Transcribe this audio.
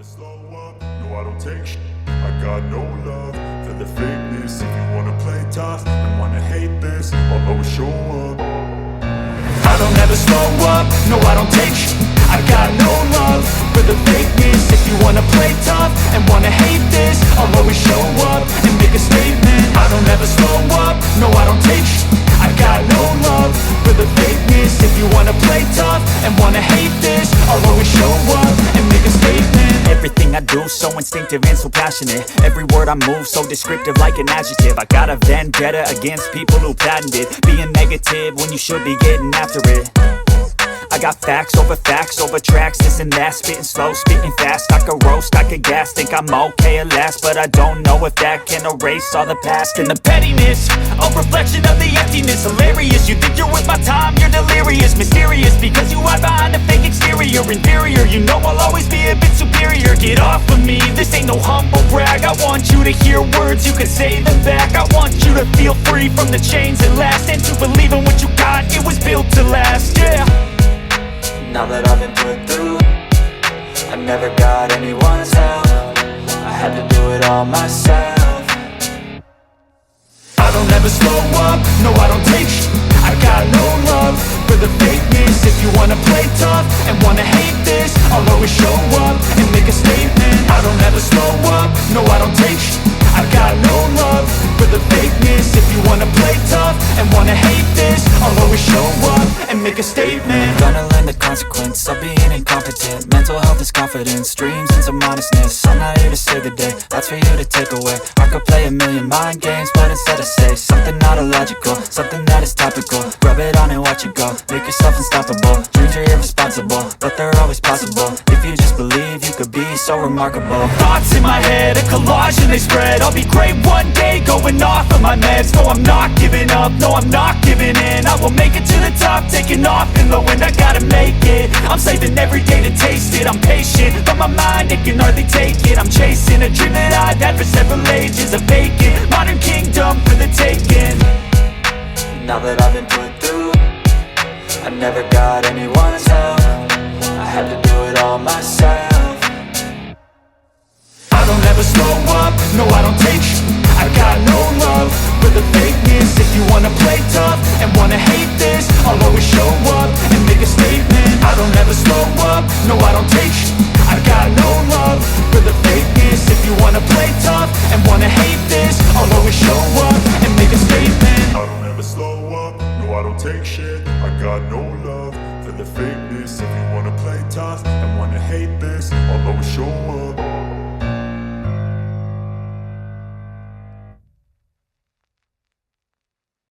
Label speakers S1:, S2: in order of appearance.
S1: never slow up, no I don't take shit. I got no love for the fakeness. If you wanna play tough and wanna hate this, I'll always show up. I don't ever slow up, no I don't take shit. I got no love for the fakeness. If you wanna play tough and wanna hate this, I'll always show up and make a statement. I don't ever slow up, no I don't take shit. I got no love for the fakeness. If you wanna play tough and wanna hate this, I'll always show up and make a statement.
S2: Everything I do so instinctive and so passionate. Every word I move so descriptive like an adjective. I got a vendetta against people who patented being negative when you should be getting after it. I got facts over tracks, this and that. Spitting slow, spitting fast. I could roast, I could gas. Think I'm okay at last, but I don't know if that can erase all the past. And the pettiness, a reflection of the emptiness. Hilarious, you think you're worth my time, you're delirious. Mysterious, because you hide behind a fake exterior. Inferior, you know I'll always be a bit superior. Get off of me, this ain't no humble brag. I want you to hear words, you can say them back. I want you to feel free from the chains that last, and to believe in what you got, it was built to last, yeah.
S3: Now that I've been put through, I never got anyone's help. I had to do it all myself.
S1: I don't ever slow up, no I don't take shit. I got no love for the fakeness. If you wanna play tough and wanna hate this, I'll always show up and make a statement. I don't ever slow up, no I don't take shit. I got no love for the fakeness. If you wanna play tough and wanna hate this, I'll always show up and make a statement.
S3: Gonna learn the consequence of being incompetent. Mental health is confidence, dreams and some honestness. I'm not here to save the day, that's for you to take away. I could play a million mind games, but instead I say something not illogical, something that is topical. Rub it on and watch it go, make yourself unstoppable. Dreams are irresponsible, but they're always possible. If you just believe, you could be so remarkable.
S2: Thoughts in my head, a collage and they spread. I'll be great one day, going off of my meds. No, I'm not giving up, no, I'm not giving in. I will make it to the top, taking off in the wind. I gotta make it, I'm saving every day to taste it. I'm patient, but my mind, it can hardly take it. I'm chasing a dream that I've had for several ages. A vacant, modern kingdom for the taking.
S3: Now that I've been put through, I never got anyone's help. I had to do it all myself.
S1: I don't ever slow up, no I don't take shit. I got no love for the fakeness. If you wanna play tough and wanna hate this, I'll always show up and make a statement. I don't ever slow up, no I don't take shit. I got no love for the fakeness. If you wanna play tough and wanna hate this, I'll always show up and make a statement. I don't ever slow up, no I don't take shit. I got no love for the fakeness. If you wanna play tough and wanna hate this, I'll always show up